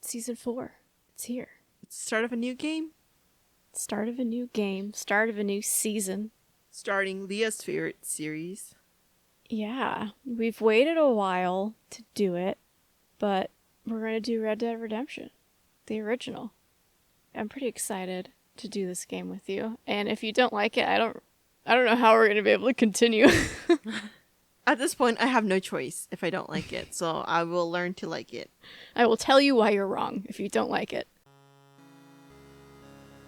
Season 4. It's here. It's the start of a new game. Start of a new game. Start of a new season. Starting Leah's favorite series. Yeah, we've waited a while to do it, but we're going to do Red Dead Redemption, the original. I'm pretty excited to do this game with you, and if you don't like it, I don't know how we're going to be able to continue. At this point, I have no choice if I don't like it, so I will learn to like it. I will tell you why you're wrong if you don't like it.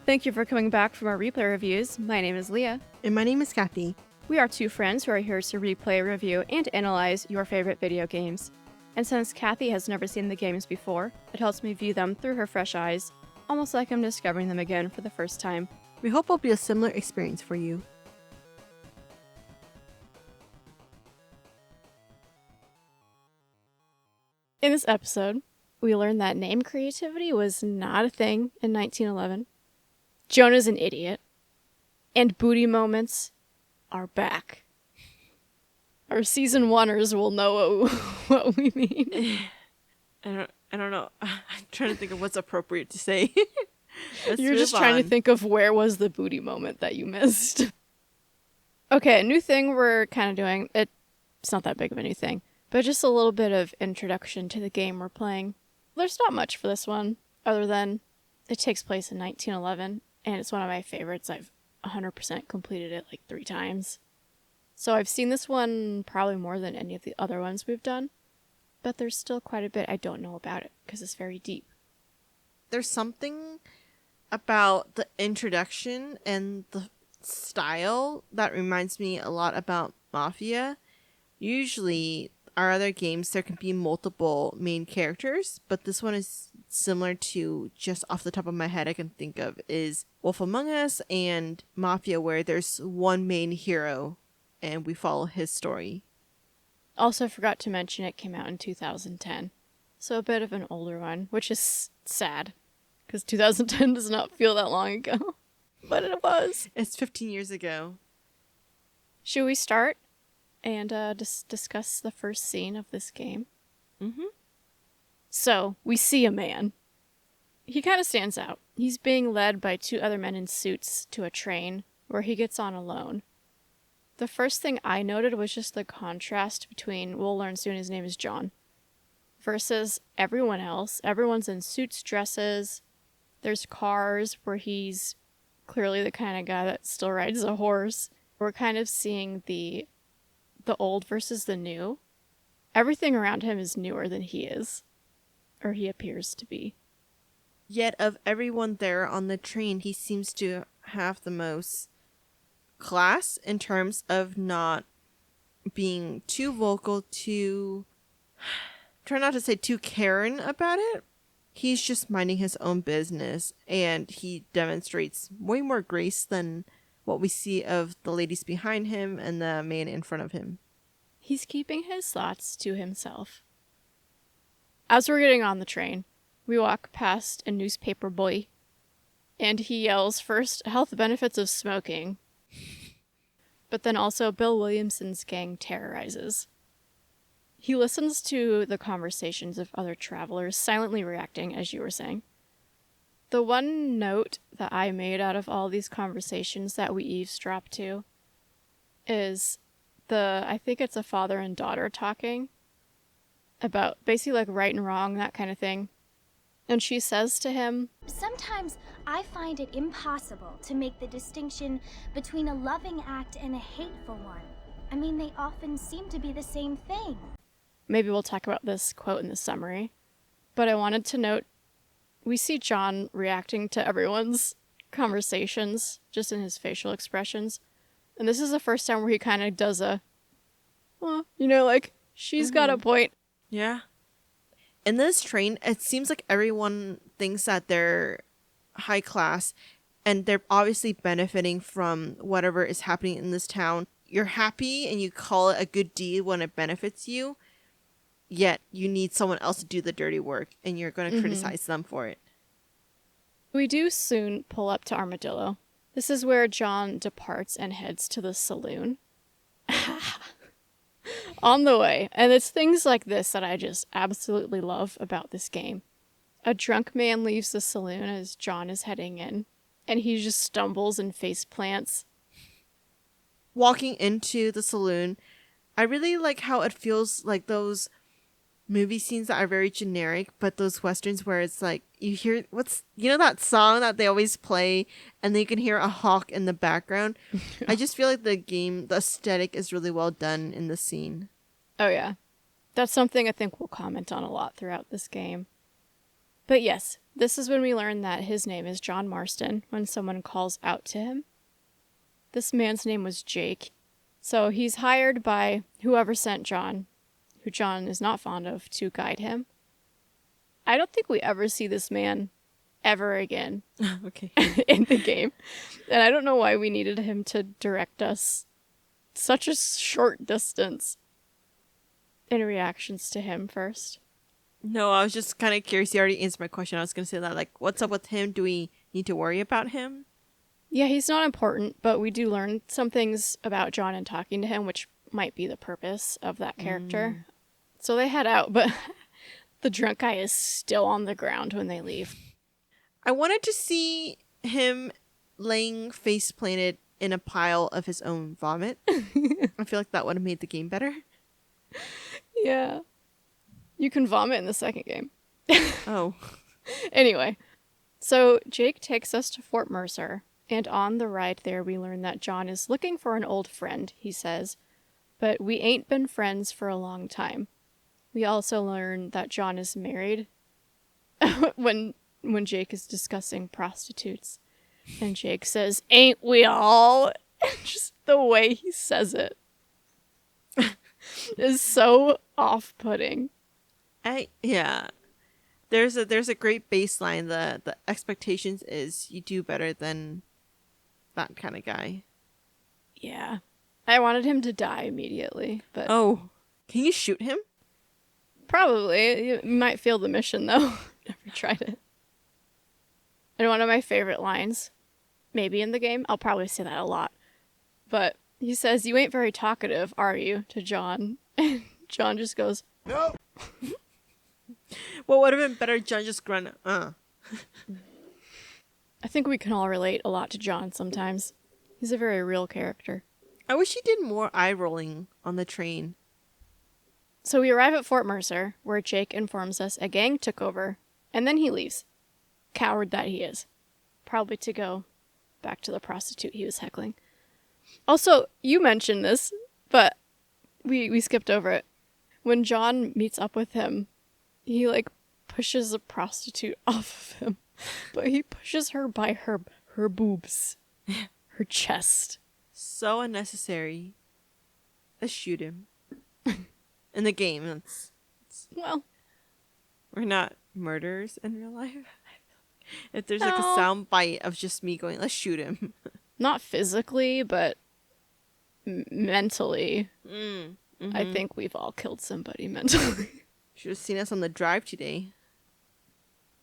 Thank you for coming back from our replay reviews. My name is Leah. And my name is Kathy. We are two friends who are here to replay, review, and analyze your favorite video games. And since Kathy has never seen the games before, it helps me view them through her fresh eyes, almost like I'm discovering them again for the first time. We hope it'll be a similar experience for you. In this episode, we learned that name creativity was not a thing in 1911. Jonah's an idiot. And booty moments are back. Our season oneers will know what we mean. I don't know. I'm trying to think of what's appropriate to say. You're just trying to think of where was the booty moment that you missed. Okay, a new thing we're kind of doing. It's not that big of a new thing, but just a little bit of introduction to the game we're playing. There's not much for this one, other than it takes place in 1911, and it's one of my favorites. I've 100% completed it like 3 times. So I've seen this one probably more than any of the other ones we've done, but there's still quite a bit I don't know about it, because it's very deep. There's something about the introduction and the style that reminds me a lot about Mafia. Usually, our other games, there can be multiple main characters, but this one is similar to, just off the top of my head, I can think of, is Wolf Among Us and Mafia, where there's one main hero and we follow his story. Also forgot to mention it came out in 2010, so a bit of an older one, which is sad, because 2010 does not feel that long ago, but it was. It's 15 years ago. Should we start and discuss the first scene of this game? Mm-hmm. So, we see a man. He kind of stands out. He's being led by 2 other men in suits to a train, where he gets on alone. The first thing I noted was just the contrast between, we'll learn soon his name is John, versus everyone else. Everyone's in suits, dresses. There's cars where he's clearly the kind of guy that still rides a horse. We're kind of seeing the old versus the new. Everything around him is newer than he is, or he appears to be. Yet of everyone there on the train, he seems to have the most class in terms of not being too vocal, try not to say too Karen about it. He's just minding his own business, and he demonstrates way more grace than what we see of the ladies behind him and the man in front of him. He's keeping his thoughts to himself. As we're getting on the train, we walk past a newspaper boy, and he yells first health benefits of smoking, but then also Bill Williamson's gang terrorizes. He listens to the conversations of other travelers, silently reacting, as you were saying. The one note that I made out of all these conversations that we eavesdrop to is I think it's a father and daughter talking about basically like right and wrong, that kind of thing. And she says to him, "Sometimes I find it impossible to make the distinction between a loving act and a hateful one. I mean, they often seem to be the same thing." Maybe we'll talk about this quote in the summary, but I wanted to note we see John reacting to everyone's conversations just in his facial expressions. And this is the first time where he kind of does like, she's got a point. Yeah. In this train, it seems like everyone thinks that they're high class, and they're obviously benefiting from whatever is happening in this town. You're happy and you call it a good deed when it benefits you, yet you need someone else to do the dirty work, and you're going to criticize them for it. We do soon pull up to Armadillo. This is where John departs and heads to the saloon. On the way. And it's things like this that I just absolutely love about this game. A drunk man leaves the saloon as John is heading in, and he just stumbles and face plants. Walking into the saloon, I really like how it feels like those movie scenes that are very generic, but those westerns where it's like you hear that song that they always play, and then you can hear a hawk in the background. I just feel like the aesthetic is really well done in the scene. Oh yeah, that's something I think we'll comment on a lot throughout this game. But yes, this is when we learn that his name is John Marston when someone calls out to him. This man's name was Jake, so he's hired by whoever sent John, who John is not fond of, to guide him. I don't think we ever see this man ever again Okay. in the game. And I don't know why we needed him to direct us such a short distance. Any reactions to him first? No, I was just kind of curious. You already answered my question. I was going to say that, like, what's up with him? Do we need to worry about him? Yeah, he's not important, but we do learn some things about John in talking to him, which might be the purpose of that character. So they head out, but the drunk guy is still on the ground when they leave. I wanted to see him laying face planted in a pile of his own vomit. I feel like that would have made the game better. Yeah. You can vomit in the second game. Oh. Anyway, so Jake takes us to Fort Mercer, and on the ride there we learn that John is looking for an old friend, he says, but we ain't been friends for a long time. We also learn that John is married when Jake is discussing prostitutes. And Jake says, "Ain't we all?" Just the way he says it is so off-putting. Yeah. There's a great baseline. The expectations is you do better than that kind of guy. Yeah. I wanted him to die immediately, but... Oh. Can you shoot him? Probably. You might fail the mission, though. Never tried it. And one of my favorite lines, maybe in the game, I'll probably say that a lot, but he says, "You ain't very talkative, are you?" to John. And John just goes, No. What would have been better? John just grunt. I think we can all relate a lot to John sometimes. He's a very real character. I wish he did more eye rolling on the train. So we arrive at Fort Mercer, where Jake informs us a gang took over, and then he leaves. Coward that he is. Probably to go back to the prostitute he was heckling. Also, you mentioned this, but we skipped over it. When John meets up with him, he, pushes a prostitute off of him. But he pushes her by her boobs. Her chest. So unnecessary. Let's shoot him. In the game, Well, we're not murderers in real life. If there's a No. sound bite of just me going, let's shoot him. not physically, but mentally. Mm-hmm. I think we've all killed somebody mentally. Should have seen us on the drive today.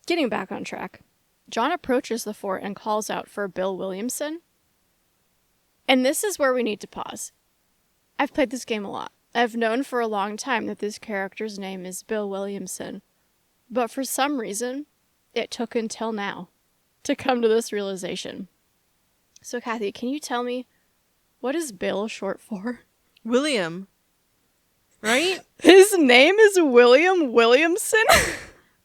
Getting back on track, John approaches the fort and calls out for Bill Williamson. And this is where we need to pause. I've played this game a lot. I've known for a long time that this character's name is Bill Williamson. But for some reason, it took until now to come to this realization. So Kathy, can you tell me, what is Bill short for? William. Right? His name is William Williamson?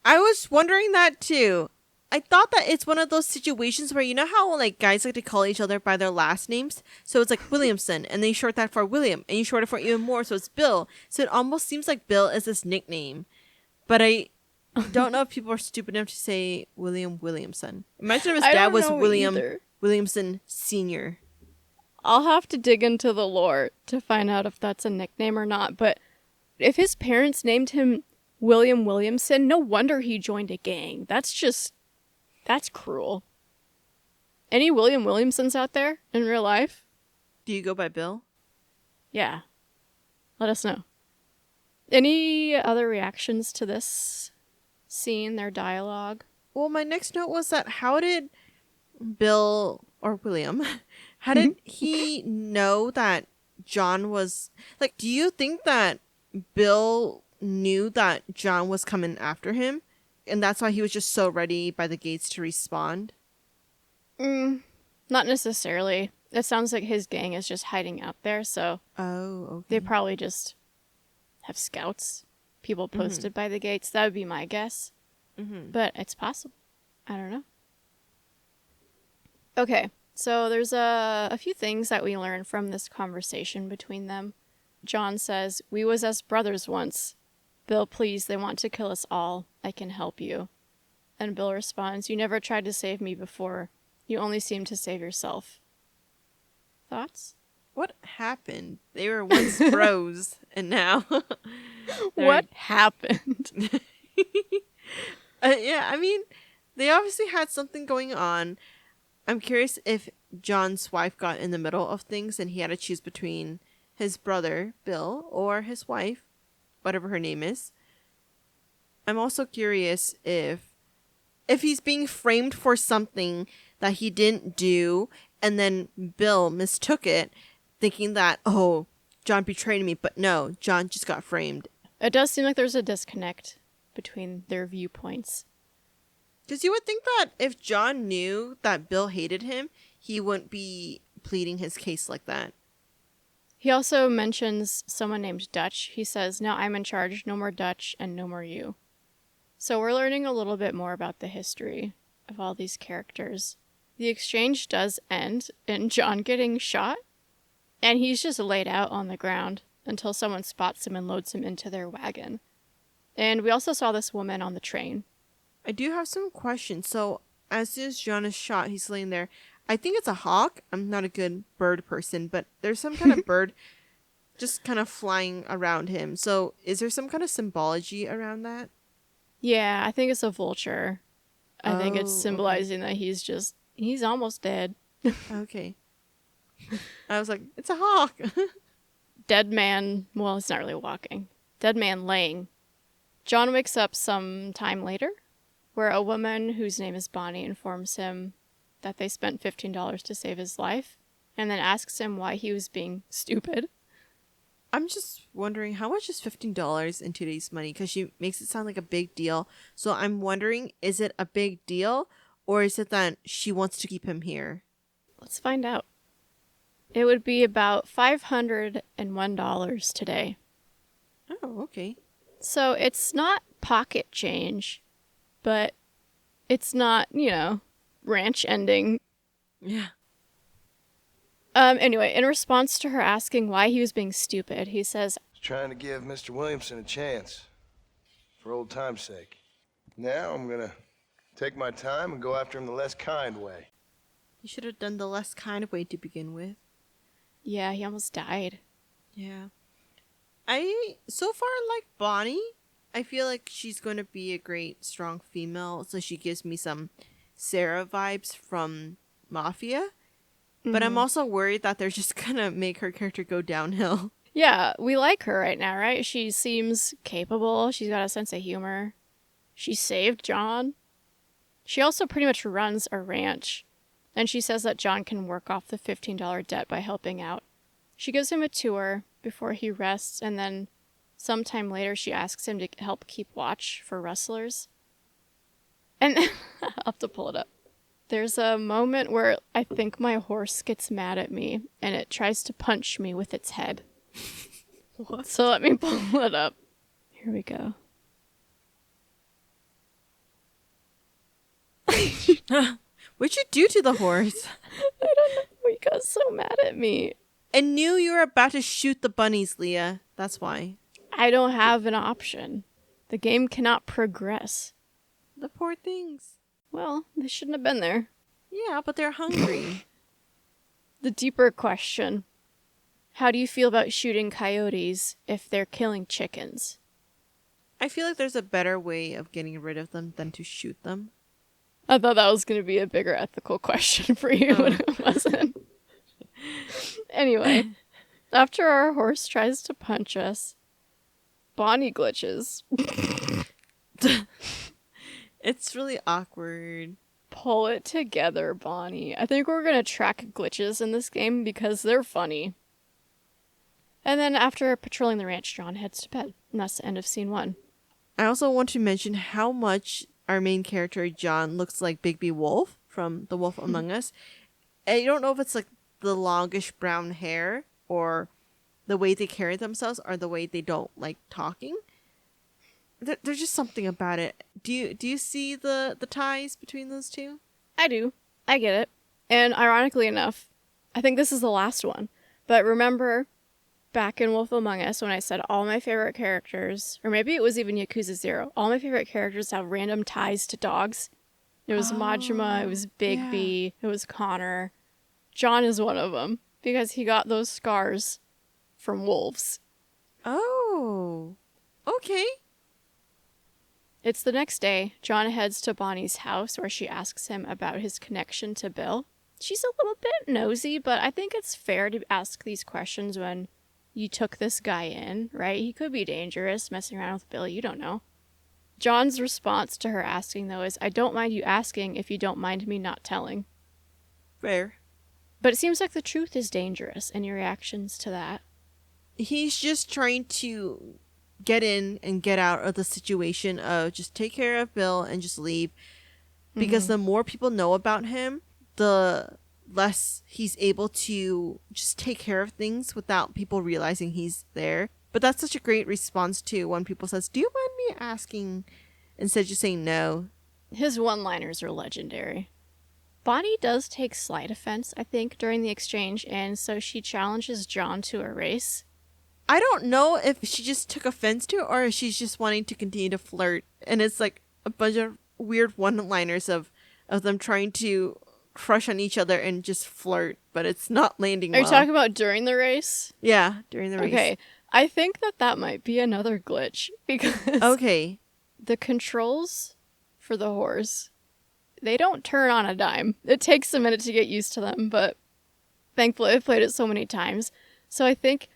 I was wondering that too. I thought that it's one of those situations where you know how guys like to call each other by their last names? So it's like Williamson, and then you short that for William, and you short it for even more, so it's Bill. So it almost seems like Bill is this nickname. But I don't know if people are stupid enough to say William Williamson. Imagine if his dad was William Williamson Sr. I'll have to dig into the lore to find out if that's a nickname or not, but if his parents named him William Williamson, no wonder he joined a gang. That's cruel. Any William Williamsons out there in real life? Do you go by Bill? Yeah. Let us know. Any other reactions to this scene, their dialogue? Well, my next note was that how did Bill or William, how did he know that John was do you think that Bill knew that John was coming after him? and that's why he was just so ready by the gates to respond? Not necessarily. It sounds like his gang is just hiding out there, so Oh, they okay. probably just have scouts, people posted by the gates. That would be my guess. But it's possible. I don't know. Okay, so there's a few things that we learn from this conversation between them. John says, "We was as brothers once. Bill, please, they want to kill us all. I can help you." And Bill responds, "You never tried to save me before. You only seem to save yourself." Thoughts? What happened? They were once bros, and now... What happened? Yeah, I mean, they obviously had something going on. I'm curious if John's wife got in the middle of things and he had to choose between his brother, Bill, or his wife, whatever her name is. I'm also curious if he's being framed for something that he didn't do, and then Bill mistook it, thinking that, oh, John betrayed me, but no, John just got framed. It does seem like there's a disconnect between their viewpoints. Because you would think that if John knew that Bill hated him, he wouldn't be pleading his case like that. He also mentions someone named Dutch. He says, "Now I'm in charge, no more Dutch and no more you." So we're learning a little bit more about the history of all these characters. The exchange does end in John getting shot, and he's just laid out on the ground until someone spots him and loads him into their wagon. And we also saw this woman on the train. I do have some questions. So, as soon as John is shot, he's laying there. I think it's a hawk. I'm not a good bird person, but there's some kind of bird just kind of flying around him. So, is there some kind of symbology around that? Yeah, I think it's a vulture. I think it's Oh, symbolizing that he's almost dead. Okay. I was like, it's a hawk. Dead man, well, it's not really walking. Dead man laying. John wakes up some time later, where a woman whose name is Bonnie informs him that they spent $15 to save his life, and then asks him why he was being stupid. I'm just wondering, how much is $15 in today's money? Because she makes it sound like a big deal. So I'm wondering, is it a big deal? Or is it that she wants to keep him here? Let's find out. It would be about $501 today. Oh, okay. So it's not pocket change, but it's not, ranch ending. Yeah. Anyway, in response to her asking why he was being stupid, he says, I was trying to give Mr. Williamson a chance, for old time's sake. Now I'm gonna take my time and go after him the less kind way. You should have done the less kind way to begin with. yeah, he almost died. Yeah. I so far like Bonnie. I feel like she's going to be a great, strong female. So she gives me some Sarah vibes from Mafia. But I'm also worried that they're just going to make her character go downhill. Yeah, we like her right now, right? She seems capable. She's got a sense of humor. She saved John. She also pretty much runs a ranch. And she says that John can work off the $15 debt by helping out. She gives him a tour before he rests, and then sometime later she asks him to help keep watch for rustlers. And I'll have to pull it up. There's a moment where I think my horse gets mad at me, and it tries to punch me with its head. What? So let me pull it up. Here we go. What'd you do to the horse? I don't know. He got so mad at me. I knew you were about to shoot the bunnies, Leah. That's why. I don't have an option. The game cannot progress. The poor things. Well, they shouldn't have been there. Yeah, but they're hungry. The deeper question. How do you feel about shooting coyotes if they're killing chickens? I feel like there's a better way of getting rid of them than to shoot them. I thought that was going to be a bigger ethical question for you, but it wasn't. Anyway, after our horse tries to punch us, Bonnie glitches. It's really awkward. Pull it together, Bonnie. I think we're going to track glitches in this game because they're funny. And then after patrolling the ranch, John heads to bed. And that's the end of scene 1. I also want to mention how much our main character, John, looks like Bigby Wolf from The Wolf Among Us. And you don't know if it's like the longish brown hair or the way they carry themselves or the way they don't like talking. There's just something about it. Do you see the ties between those two? I do. I get it. And ironically enough, I think this is the last one. But remember back in Wolf Among Us when I said all my favorite characters, or maybe it was even Yakuza 0, all my favorite characters have random ties to dogs. It was Majima, it was Bigby, it was Connor. John is one of them because he got those scars from wolves. Oh, okay. It's the next day. John heads to Bonnie's house where she asks him about his connection to Bill. She's a little bit nosy, but I think it's fair to ask these questions when you took this guy in, right? He could be dangerous, messing around with Bill, you don't know. John's response to her asking, though, is, I don't mind you asking if you don't mind me not telling. Fair. But it seems like the truth is dangerous. Any reactions to that? He's just trying to get in and get out of the situation of just take care of Bill and just leave. Because the more people know about him, the less he's able to just take care of things without people realizing he's there. But that's such a great response too when people says, do you mind me asking? Instead of just saying no. His one-liners are legendary. Bonnie does take slight offense, I think, during the exchange, and so she challenges John to a race. I don't know if she just took offense to it or if she's just wanting to continue to flirt. And it's like a bunch of weird one-liners of them trying to crush on each other and just flirt, but it's not landing well. Are you talking about during the race? Yeah, during the race. Okay, I think that might be another glitch because okay, the controls for the horse, they don't turn on a dime. It takes a minute to get used to them, but thankfully I've played it so many times. So I think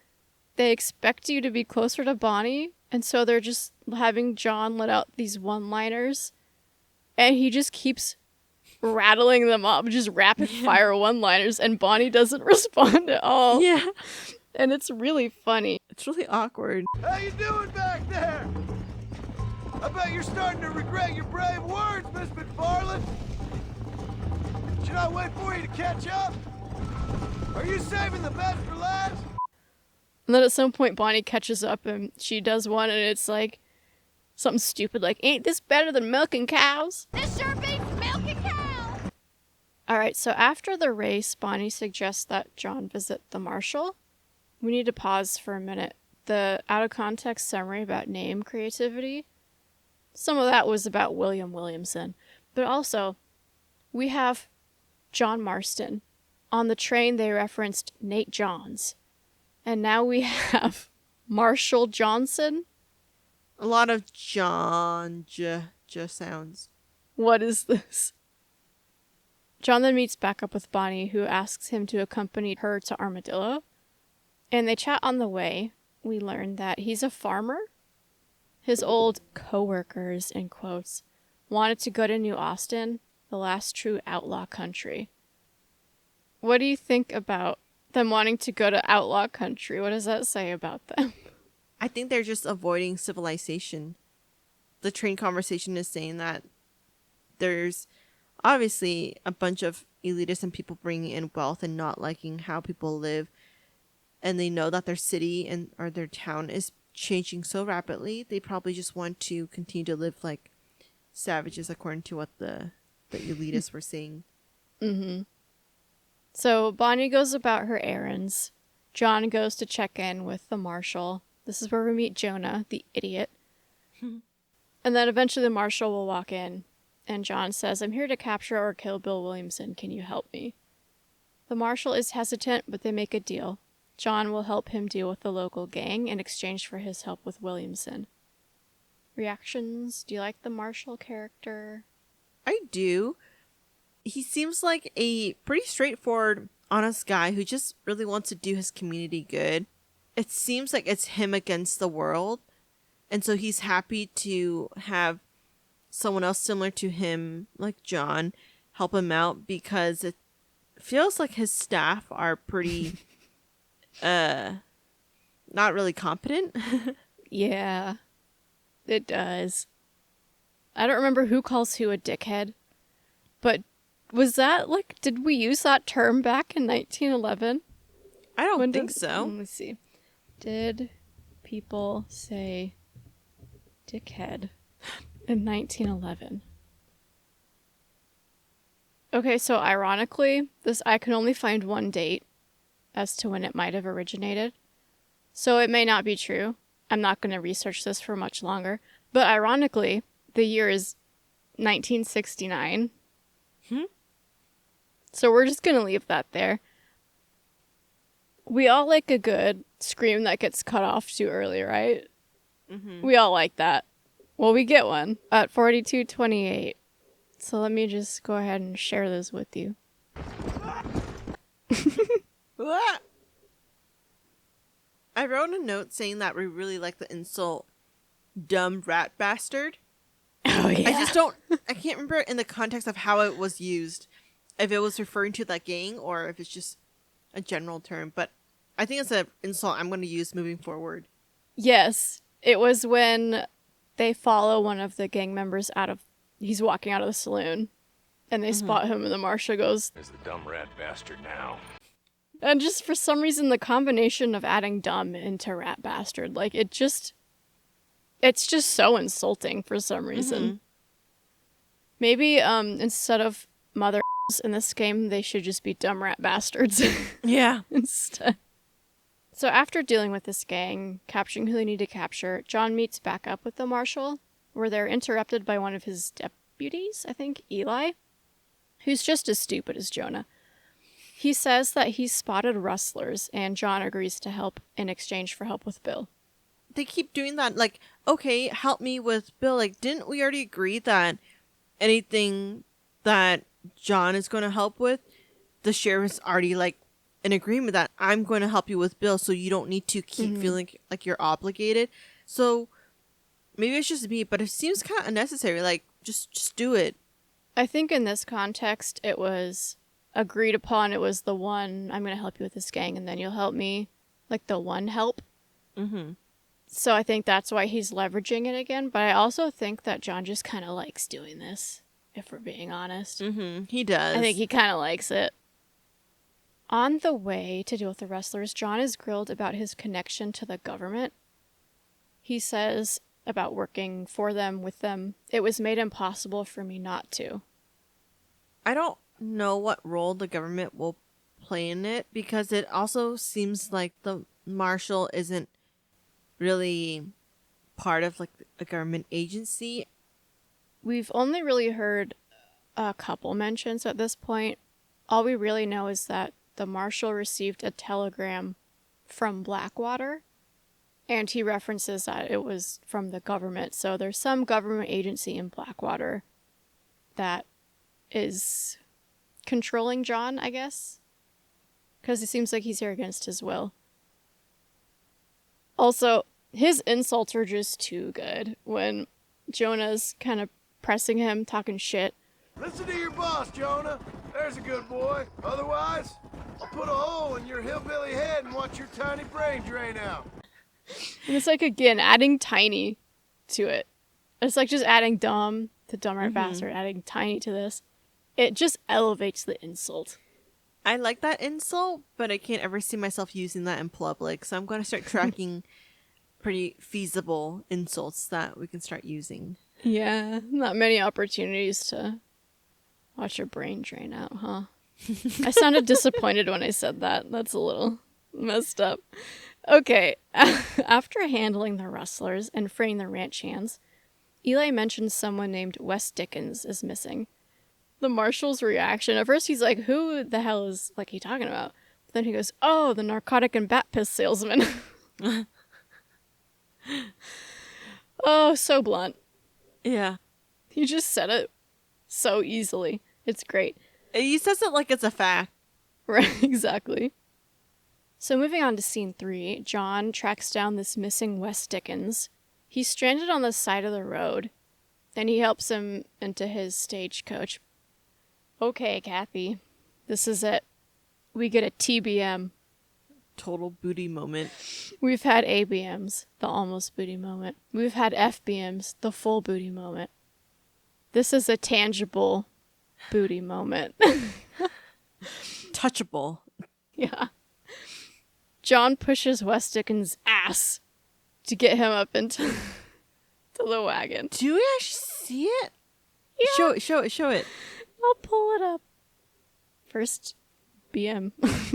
they expect you to be closer to Bonnie, and so they're just having John let out these one-liners, and he just keeps rattling them up, just rapid-fire one-liners, and Bonnie doesn't respond at all. Yeah. And it's really funny. It's really awkward. How you doing back there? I bet you're starting to regret your brave words, Miss McFarland. Should I wait for you to catch up? Are you saving the best for last? And then at some point, Bonnie catches up and she does one, and it's like something stupid like, ain't this better than milking cows? This sure beats milking cows! Alright, so after the race, Bonnie suggests that John visit the marshal. We need to pause for a minute. The out-of-context summary about name creativity, some of that was about Williamson. But also, we have John Marston. On the train, they referenced Nate Johns. And now we have Marshall Johnson. A lot of John sounds. What is this? John then meets back up with Bonnie, who asks him to accompany her to Armadillo. And they chat on the way. We learn that he's a farmer. His old co-workers, in quotes, wanted to go to New Austin, the last true outlaw country. What do you think about them wanting to go to outlaw country? What does that say about them? I think they're just avoiding civilization. The train conversation is saying that there's obviously a bunch of elitists and people bringing in wealth and not liking how people live. And they know that their city or their town is changing so rapidly. They probably just want to continue to live like savages, according to what the elitists were saying. Mm-hmm. So Bonnie goes about her errands. John goes to check in with the marshal. This is where we meet Jonah, the idiot. And then eventually the marshal will walk in, and John says, I'm here to capture or kill Bill Williamson. Can you help me? The marshal is hesitant, but they make a deal. John will help him deal with the local gang in exchange for his help with Williamson. Reactions? Do you like the marshal character? I do. He seems like a pretty straightforward, honest guy who just really wants to do his community good. It seems like it's him against the world. And so he's happy to have someone else similar to him, like John, help him out because it feels like his staff are pretty, not really competent. Yeah, it does. I don't remember who calls who a dickhead, but was that, like, did we use that term back in 1911? I don't think so. Let me see. Did people say dickhead in 1911? Okay, so ironically, I can only find one date as to when it might have originated. So it may not be true. I'm not going to research this for much longer. But ironically, the year is 1969. So we're just going to leave that there. We all like a good scream that gets cut off too early, right? Mm-hmm. We all like that. Well, we get one at 42:28. So let me just go ahead and share this with you. I wrote a note saying that we really like the insult dumb rat bastard. Oh, yeah. I can't remember in the context of how it was used. If it was referring to that gang or if it's just a general term. But I think it's an insult I'm going to use moving forward. Yes. It was when they follow one of the gang members he's walking out of the saloon. And they spot him and the marshal goes, "Is the dumb rat bastard now?" And just for some reason, the combination of adding dumb into rat bastard, like, it's just so insulting for some reason. Maybe instead of mother in this game, they should just be dumb rat bastards. Yeah. Instead. So after dealing with this gang, capturing who they need to capture, John meets back up with the marshal, where they're interrupted by one of his deputies, I think, Eli, who's just as stupid as Jonah. He says that he's spotted rustlers, and John agrees to help in exchange for help with Bill. They keep doing that, like, okay, help me with Bill. Like, didn't we already agree that anything that John is going to help with, the sheriff is already, like, in agreement that I'm going to help you with Bill, so you don't need to keep feeling like you're obligated. So maybe it's just me, but it seems kind of unnecessary. Like, just do it. I think in this context, it was agreed upon. It was the one, I'm going to help you with this gang, and then you'll help me. Like, the one help. So I think that's why he's leveraging it again. But I also think that John just kind of likes doing this, if we're being honest. He does. I think he kind of likes it. On the way to deal with the wrestlers, John is grilled about his connection to the government. He says about working for them, with them, it was made impossible for me not to. I don't know what role the government will play in it, because it also seems like the marshal isn't really part of, like, a government agency. We've only really heard a couple mentions at this point. All we really know is that the marshal received a telegram from Blackwater, and he references that it was from the government. So there's some government agency in Blackwater that is controlling John, I guess, because it seems like he's here against his will. Also, his insults are just too good when Jonah's kind of pressing him, talking shit. Listen to your boss, Jonah. There's a good boy. Otherwise, I'll put a hole in your hillbilly head and watch your tiny brain drain out. And it's like, again, adding tiny to it. It's like just adding dumb to dumb rat bastard, adding tiny to this. It just elevates the insult. I like that insult, but I can't ever see myself using that in public. So I'm going to start tracking pretty feasible insults that we can start using. Yeah, not many opportunities to watch your brain drain out, huh? I sounded disappointed when I said that. That's a little messed up. Okay, after handling the rustlers and freeing the ranch hands, Eli mentions someone named Wes Dickens is missing. The marshal's reaction, at first he's like, who the hell is, like, he talking about? But then he goes, oh, the narcotic and bat piss salesman. Oh, so blunt. Yeah. He just said it so easily. It's great. He says it like it's a fact. Right, exactly. So moving on to scene 3, John tracks down this missing Wes Dickens. He's stranded on the side of the road, and he helps him into his stagecoach. Okay, Kathy, this is it. We get a TBM. Total booty moment. We've had ABMs, the almost booty moment. We've had FBMs, the full booty moment. This is a tangible booty moment. Touchable. Yeah. John pushes Wes Dickens' ass to get him up into to the wagon. Do we actually see it? Yeah. Show it. I'll pull it up. First BM.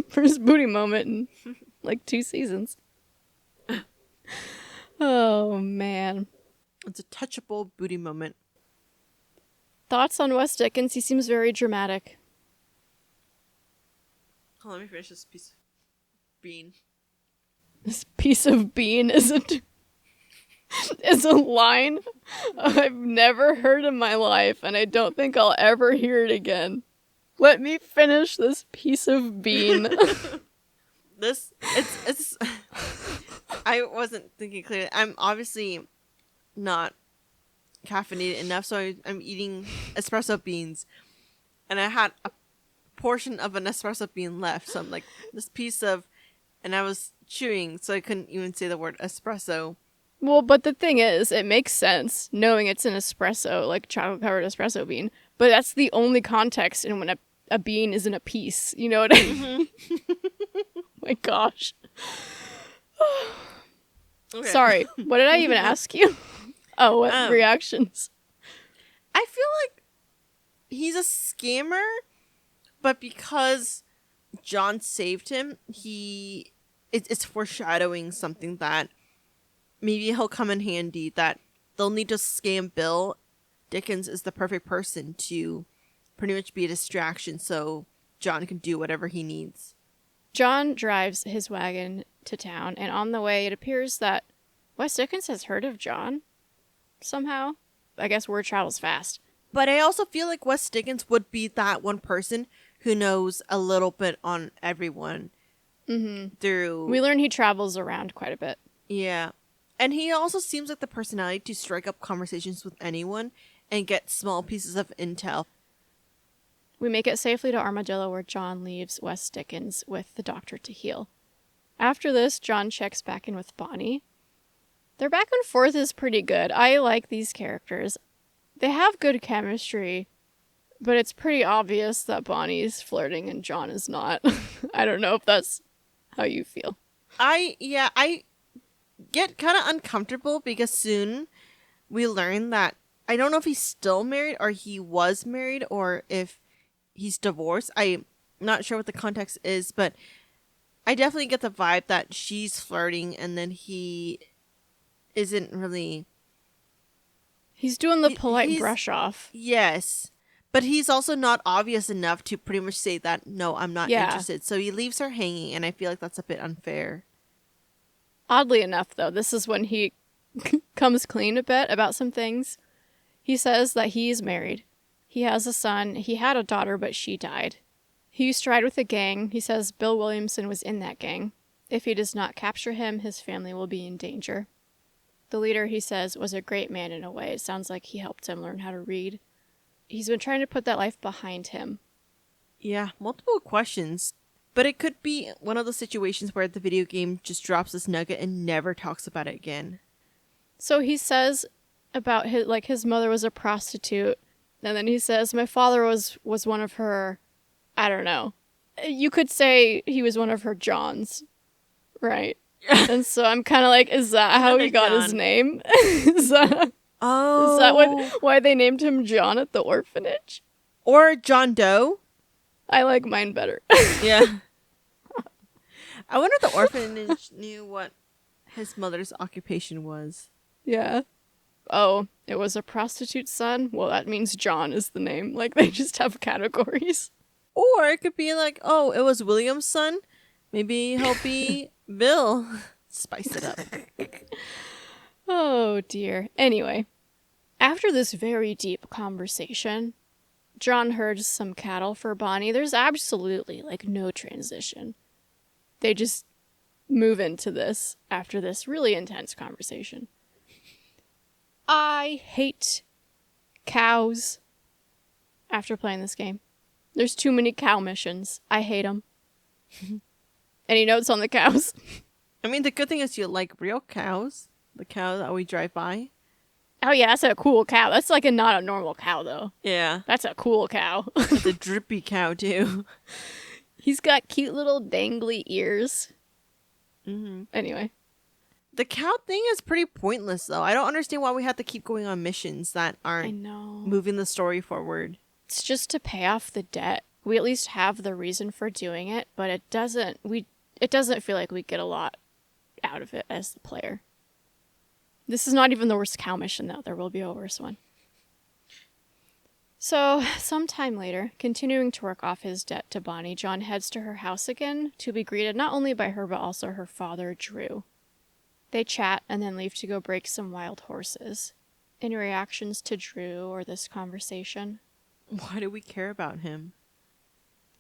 First booty moment in like 2 seasons. Oh, man. It's a touchable booty moment. Thoughts on Wes Dickens? He seems very dramatic. Oh, let me finish this piece of bean. This piece of bean is a line I've never heard in my life, and I don't think I'll ever hear it again. Let me finish this piece of bean. It's I wasn't thinking clearly. I'm obviously not caffeinated enough, so I'm eating espresso beans, and I had a portion of an espresso bean left, so I'm like, this piece of, and I was chewing, so I couldn't even say the word espresso. Well, but the thing is, it makes sense knowing it's an espresso, like chocolate-covered espresso bean, but that's the only context in when a bean is in a piece. You know what I mean? My gosh. Okay. Sorry, what did I even ask you? Oh, what reactions? I feel like he's a scammer, but because John saved him, it's foreshadowing something that maybe he'll come in handy, that they'll need to scam Bill. Dickens is the perfect person to pretty much be a distraction so John can do whatever he needs. John drives his wagon to town, and on the way it appears that Wes Dickens has heard of John somehow. I guess word travels fast. But I also feel like Wes Dickens would be that one person who knows a little bit on everyone. Mm-hmm. Through... We learn he travels around quite a bit. Yeah. And he also seems like the personality to strike up conversations with anyone and get small pieces of intel. We make it safely to Armadillo, where John leaves Wes Dickens with the doctor to heal. After this, John checks back in with Bonnie. Their back and forth is pretty good. I like these characters. They have good chemistry, but it's pretty obvious that Bonnie's flirting and John is not. I don't know if that's how you feel. I get kind of uncomfortable because soon we learn that, I don't know if he's still married or he was married or if he's divorced. I'm not sure what the context is, but I definitely get the vibe that she's flirting and then he isn't really... He's doing the polite brush off. Yes. But he's also not obvious enough to pretty much say that, no, I'm not interested. So he leaves her hanging, and I feel like that's a bit unfair. Oddly enough, though, this is when he comes clean a bit about some things. He says that he's married. He has a son. He had a daughter, but she died. He used to ride with a gang. He says Bill Williamson was in that gang. If he does not capture him, his family will be in danger. The leader, he says, was a great man in a way. It sounds like he helped him learn how to read. He's been trying to put that life behind him. Yeah, multiple questions. But it could be one of those situations where the video game just drops this nugget and never talks about it again. So he says about his mother was a prostitute. And then he says, my father was one of her, I don't know. You could say he was one of her Johns, right? And so I'm kind of like, is that how he got his name? Is that why they named him John at the orphanage? Or John Doe? I like mine better. Yeah. I wonder if the orphanage knew what his mother's occupation was. Yeah. Oh, it was a prostitute's son? Well, that means John is the name. Like, they just have categories. Or it could be like, oh, it was Williamson. Maybe he'll be Bill. Spice it up. Oh, dear. Anyway, after this very deep conversation, John herds some cattle for Bonnie. There's absolutely, no transition. They just move into this after this really intense conversation. I hate cows after playing this game. There's too many cow missions. I hate them. Any notes on the cows? I mean, the good thing is you like real cows. The cow that we drive by. Oh, yeah, that's a cool cow. That's like not a normal cow, though. Yeah. That's a cool cow. It's a drippy cow, too. He's got cute little dangly ears. Mm-hmm. Anyway. The cow thing is pretty pointless, though. I don't understand why we have to keep going on missions that I aren't know. moving the story forward. It's just to pay off the debt. We at least have the reason for doing it, but it doesn't feel like we get a lot out of it as the player. This is not even the worst cow mission, though. There will be a worse one. So, sometime later, continuing to work off his debt to Bonnie, John heads to her house again to be greeted not only by her, but also her father, Drew. They chat and then leave to go break some wild horses. Any reactions to Drew or this conversation? Why do we care about him?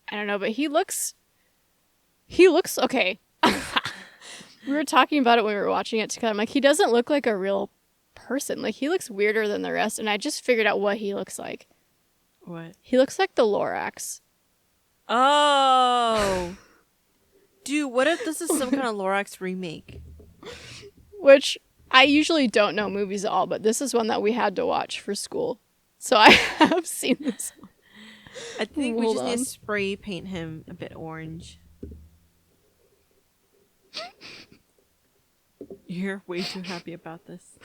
I don't know, but he looks okay. We were talking about it when we were watching it together. I'm like, he doesn't look like a real person. Like, he looks weirder than the rest, and I just figured out what he looks like. What? He looks like the Lorax. Oh! Dude, what if this is some kind of Lorax remake? Which, I usually don't know movies at all, but this is one that we had to watch for school. So I have seen this one. I think we Hold just need on. to spray paint him a bit orange. You're way too happy about this.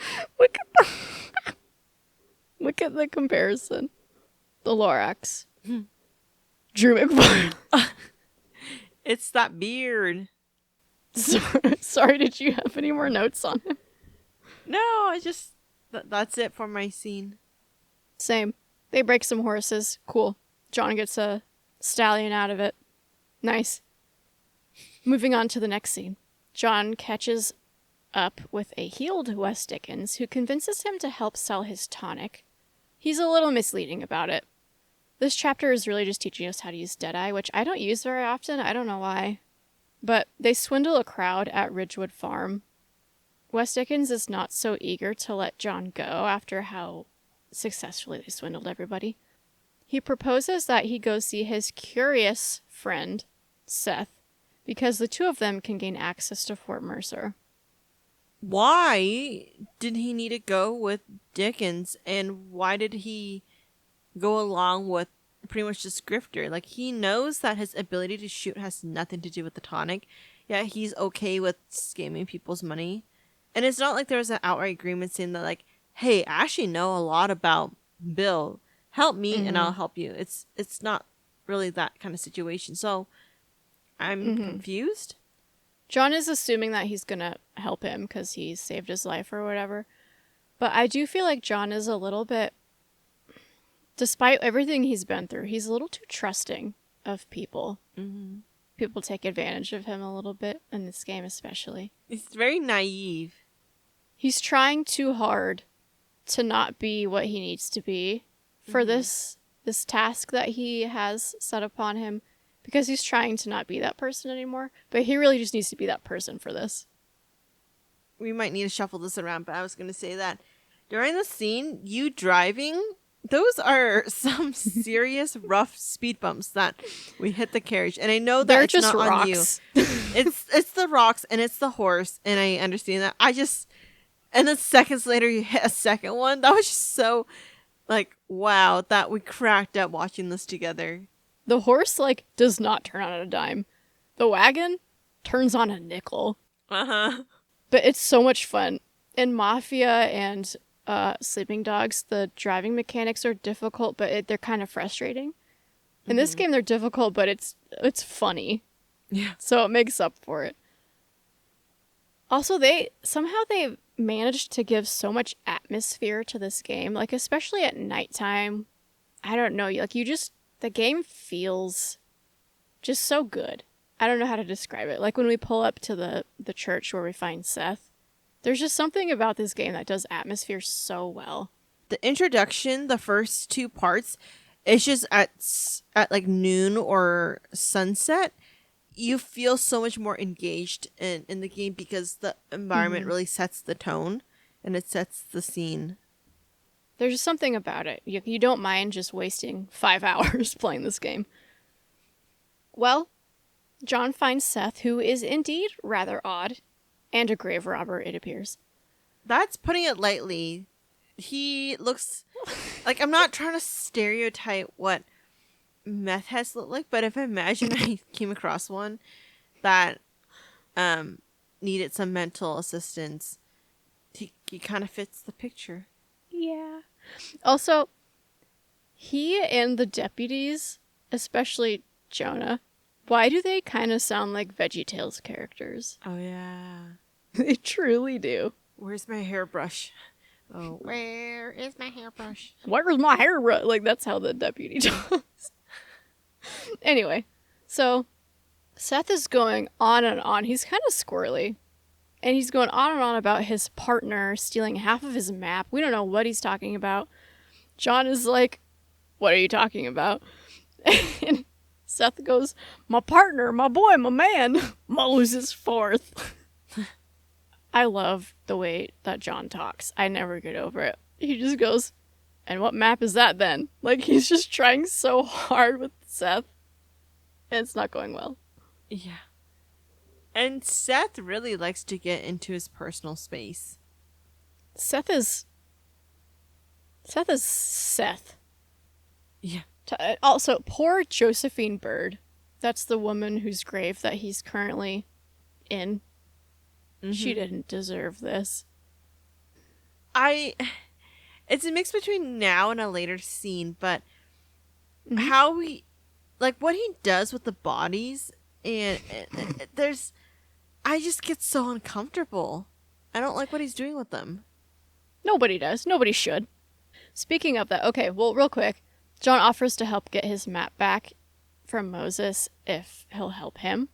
Look at the comparison. The Lorax. Drew McFarlane. It's that beard. Sorry, did you have any more notes on him? No, I just... that's it for my scene. Same. They break some horses. Cool. John gets a stallion out of it. Nice. Moving on to the next scene. John catches up with a healed Wes Dickens who convinces him to help sell his tonic. He's a little misleading about it. This chapter is really just teaching us how to use Deadeye, which I don't use very often. I don't know why. But they swindle a crowd at Ridgewood Farm. Wes Dickens is not so eager to let John go after how successfully they swindled everybody. He proposes that he go see his curious friend, Seth, because the two of them can gain access to Fort Mercer. Why did he need to go with Dickens, and why did he go along with pretty much just grifter? Like, he knows that his ability to shoot has nothing to do with the tonic, yet he's okay with scamming people's money. And it's not like there was an outright agreement saying that, like, hey, I actually know a lot about Bill. Help me and I'll help you. It's not really that kind of situation. So I'm confused. John is assuming that he's going to help him because he saved his life or whatever. But I do feel like John is a little bit, despite everything he's been through, he's a little too trusting of people. Mm-hmm. People take advantage of him a little bit in this game especially. It's very naive. He's trying too hard to not be what he needs to be for this task that he has set upon him, because he's trying to not be that person anymore. But he really just needs to be that person for this. We might need to shuffle this around, but I was going to say that during the scene, you driving, those are some serious rough speed bumps that we hit the carriage. And I know that They're it's just not rocks. on you. It's the rocks and it's the horse, and I understand that. And then seconds later, you hit a second one. That was just so, like, wow, that we cracked up watching this together. The horse, like, does not turn on a dime. The wagon turns on a nickel. Uh-huh. But it's so much fun. In Mafia and Sleeping Dogs, the driving mechanics are difficult, but they're kind of frustrating. In this game, they're difficult, but it's funny. Yeah. So it makes up for it. Also, they managed to give so much atmosphere to this game, like, especially at nighttime. I don't know, like, the game feels just so good. I don't know how to describe it. Like, when we pull up to the church where we find Seth, there's just something about this game that does atmosphere so well. The introduction, the first two parts, it's just at like noon or sunset, you feel so much more engaged in the game because the environment really sets the tone and it sets the scene. There's just something about it. You don't mind just wasting 5 hours playing this game. Well, John finds Seth, who is indeed rather odd, and a grave robber, it appears. That's putting it lightly. he looks like, I'm not trying to stereotype what meth heads look like, but if I imagine I came across one that needed some mental assistance, he kind of fits the picture. Yeah. Also, he and the deputies, especially Jonah, why do they kind of sound like VeggieTales characters? Oh yeah. They truly do. Where's my hairbrush? Oh, where is my hairbrush? Where's my hair? Like, that's how the deputy talks. Anyway, so Seth is going on and on. He's kind of squirrely. And he's going on and on about his partner stealing half of his map. We don't know what he's talking about. John is like, what are you talking about? And Seth goes, my partner, my boy, my man, Moses Forth. I love the way that John talks. I never get over it. He just goes, and what map is that then? Like, he's just trying so hard with Seth. And it's not going well. Yeah. And Seth really likes to get into his personal space. Seth is Seth. Yeah. Also, poor Josephine Bird. That's the woman whose grave that he's currently in. Mm-hmm. She didn't deserve this. It's a mix between now and a later scene, but how he, like, what he does with the bodies, and I just get so uncomfortable. I don't like what he's doing with them. Nobody does. Nobody should. Speaking of that, okay, well, real quick, John offers to help get his map back from Moses if he'll help him.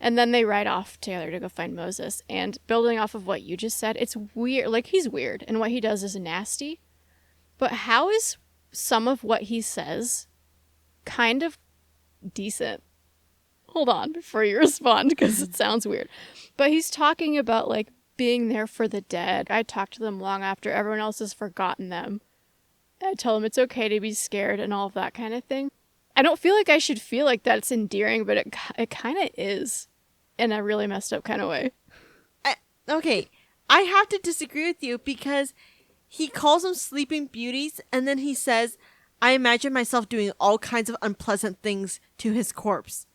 And then they ride off together to go find Moses. And building off of what you just said, it's weird. Like, he's weird, and what he does is nasty. But how is some of what he says kind of decent? Hold on before you respond, because it sounds weird. But he's talking about, like, being there for the dead. I talk to them long after everyone else has forgotten them. I tell them it's okay to be scared and all of that kind of thing. I don't feel like I should feel like that. It's endearing, but it kind of is in a really messed up kind of way. Okay, I have to disagree with you, because he calls them sleeping beauties, and then he says, I imagine myself doing all kinds of unpleasant things to his corpse.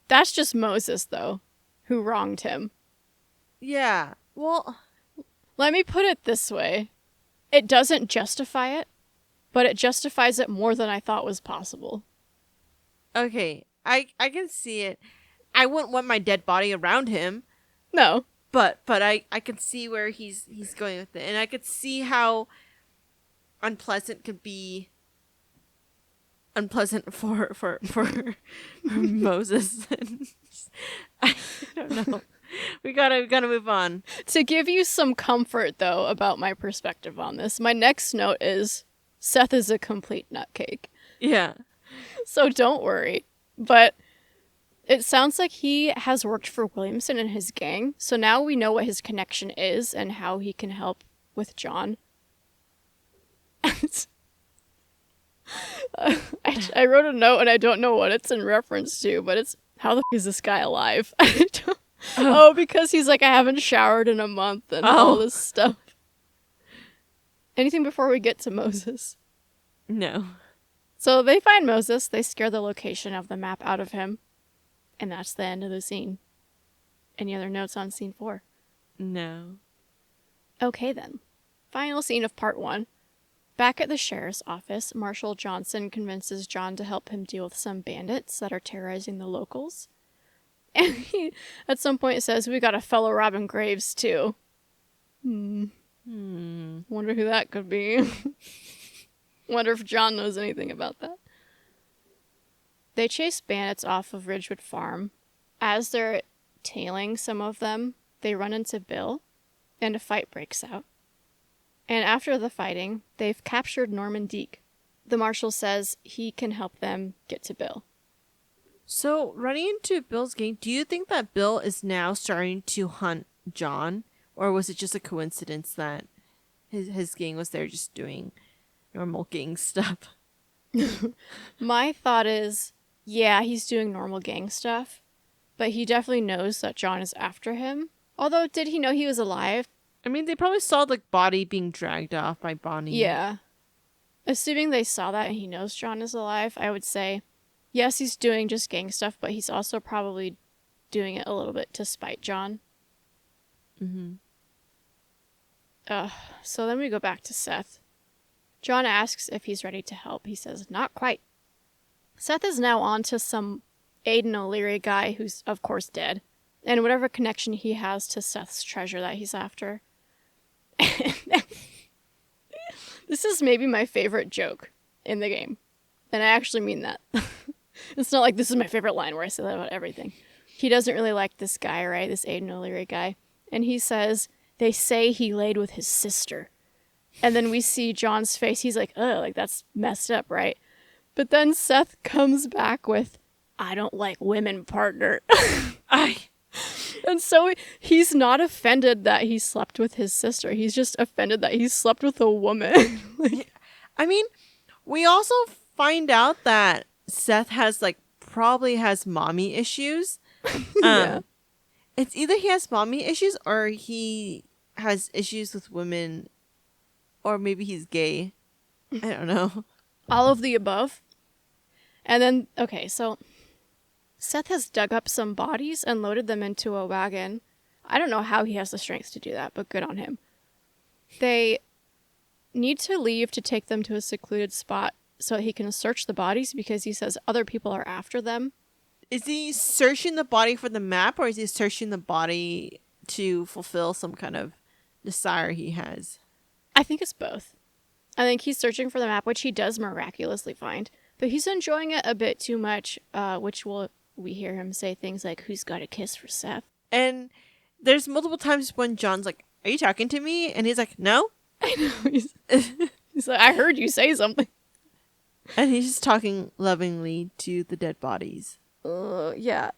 That's just Moses, though, who wronged him. Yeah, well, let me put it this way. It doesn't justify it, but it justifies it more than I thought was possible. okay, I can see it. I wouldn't want my dead body around him. No. But I can see where he's going with it. And I could see how unpleasant could be unpleasant for Moses. I don't know. We gotta move on. To give you some comfort, though, about my perspective on this, my next note is Seth is a complete nutcake. Yeah. So don't worry. But it sounds like he has worked for Williamson and his gang, so now we know what his connection is and how he can help with John. I wrote a note and I don't know what it's in reference to, but it's, how the f*** is this guy alive? Because he's like, I haven't showered in a month and all this stuff. Anything before we get to Moses? No. So they find Moses, they scare the location of the map out of him, and that's the end of the scene. Any other notes on scene 4? No. Okay then. Final scene of part 1. Back at the sheriff's office, Marshal Johnson convinces John to help him deal with some bandits that are terrorizing the locals. And he, at some point, says, we got a fellow robbing graves, too. Wonder who that could be. Wonder if John knows anything about that. They chase bandits off of Ridgewood Farm. As they're tailing some of them, they run into Bill, and a fight breaks out. And after the fighting, they've captured Norman Deek. The marshal says he can help them get to Bill. So, running into Bill's gang, do you think that Bill is now starting to hunt John? Or was it just a coincidence that his gang was there just doing normal gang stuff? My thought is, yeah, he's doing normal gang stuff, but he definitely knows that John is after him. Although, did he know he was alive? I mean, they probably saw the body being dragged off by Bonnie. Yeah. Assuming they saw that and he knows John is alive, I would say, yes, he's doing just gang stuff, but he's also probably doing it a little bit to spite John. Mm-hmm. So then we go back to Seth. John asks if he's ready to help. He says, not quite. Seth is now on to some Aiden O'Leary guy who's, of course, dead, and whatever connection he has to Seth's treasure that he's after. This is maybe my favorite joke in the game. And I actually mean that. It's not like this is my favorite line where I say that about everything. He doesn't really like this guy, right? This Aiden O'Leary guy. And he says, they say he laid with his sister. And then we see John's face. He's like, oh, like that's messed up, right? But then Seth comes back with, I don't like women, partner. And so he's not offended that he slept with his sister. He's just offended that he slept with a woman. I mean, we also find out that Seth has probably has mommy issues. Yeah. It's either he has mommy issues or he has issues with women, or maybe he's gay. I don't know. All of the above. And then, okay, so Seth has dug up some bodies and loaded them into a wagon. I don't know how he has the strength to do that, but good on him. They need to leave to take them to a secluded spot so he can search the bodies because he says other people are after them. Is he searching the body for the map, or is he searching the body to fulfill some kind of desire he has? I think it's both. I think he's searching for the map, which he does miraculously find, but he's enjoying it a bit too much, we hear him say things like, who's got a kiss for Seth? And there's multiple times when John's like, are you talking to me? And he's like, no. I know. He's like, I heard you say something. And he's just talking lovingly to the dead bodies. Yeah.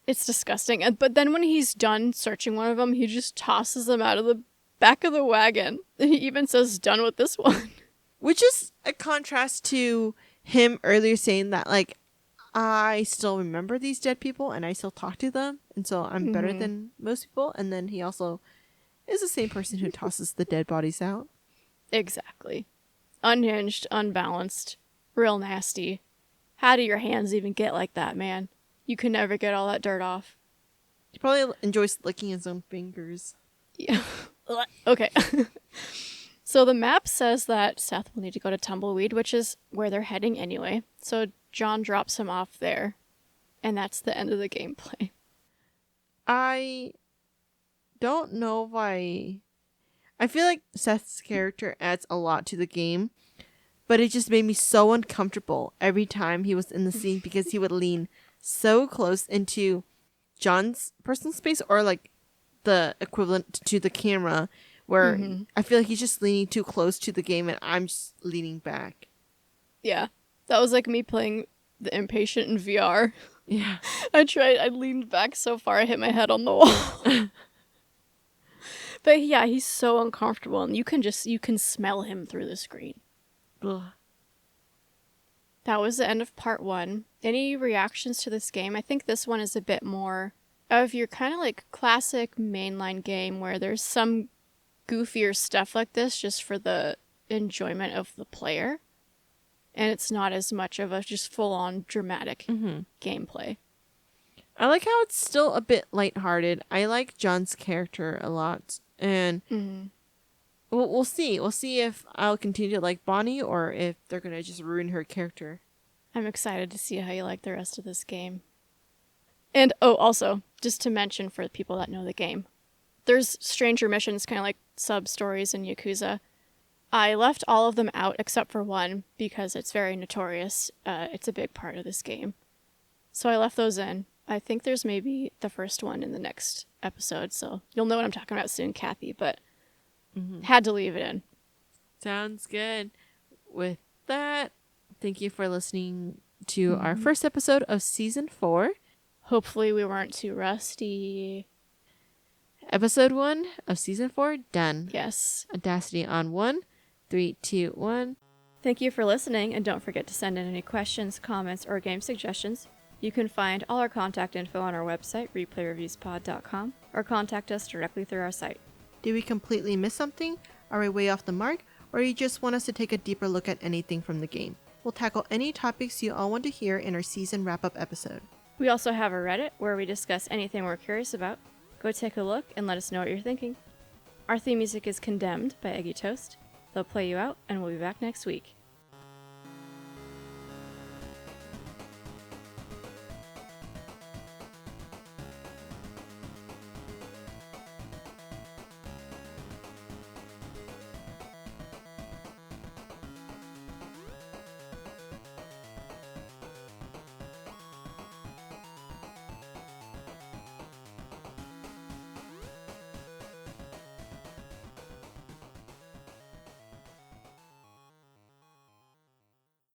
It's disgusting. But then when he's done searching one of them, he just tosses them out of the back of the wagon. He even says, done with this one. Which is a contrast to him earlier saying that, I still remember these dead people and I still talk to them. And so I'm better than most people. And then he also is the same person who tosses the dead bodies out. Exactly. Unhinged, unbalanced, real nasty. How do your hands even get like that, man? You can never get all that dirt off. He probably enjoys licking his own fingers. Yeah. Okay. So the map says that Seth will need to go to Tumbleweed, which is where they're heading anyway. So John drops him off there. And that's the end of the gameplay. I don't know if I feel like Seth's character adds a lot to the game, but it just made me so uncomfortable every time he was in the scene because he would lean so close into John's personal space, or the equivalent to the camera, where I feel like he's just leaning too close to the game and I'm just leaning back. Yeah. That was like me playing The Impatient in VR. Yeah. I leaned back so far I hit my head on the wall. But yeah, he's so uncomfortable and you can smell him through the screen. Ugh. That was the end of part 1. Any reactions to this game? I think this one is a bit more of your kind of classic mainline game where there's some goofier stuff like this just for the enjoyment of the player. And it's not as much of a just full-on dramatic gameplay. I like how it's still a bit lighthearted. I like John's character a lot. And we'll see. We'll see if I'll continue to like Bonnie or if they're going to just ruin her character. I'm excited to see how you like the rest of this game. And, also, just to mention for the people that know the game, there's stranger missions, kind of like sub-stories in Yakuza. I left all of them out except for one because it's very notorious. It's a big part of this game. So I left those in. I think there's maybe the first one in the next episode, so you'll know what I'm talking about soon, Kathy, but had to leave it in. Sounds good. With that, thank you for listening to our first episode of Season 4. Hopefully we weren't too rusty. Episode 1 of Season 4, done. Yes. Audacity on 1, 3, 2, 1. Thank you for listening, and don't forget to send in any questions, comments, or game suggestions. You can find all our contact info on our website, replayreviewspod.com, or contact us directly through our site. Did we completely miss something? Are we way off the mark? Or you just want us to take a deeper look at anything from the game? We'll tackle any topics you all want to hear in our season wrap-up episode. We also have a Reddit where we discuss anything we're curious about. Go take a look and let us know what you're thinking. Our theme music is Condemned by Eggy Toast. They'll play you out, and we'll be back next week.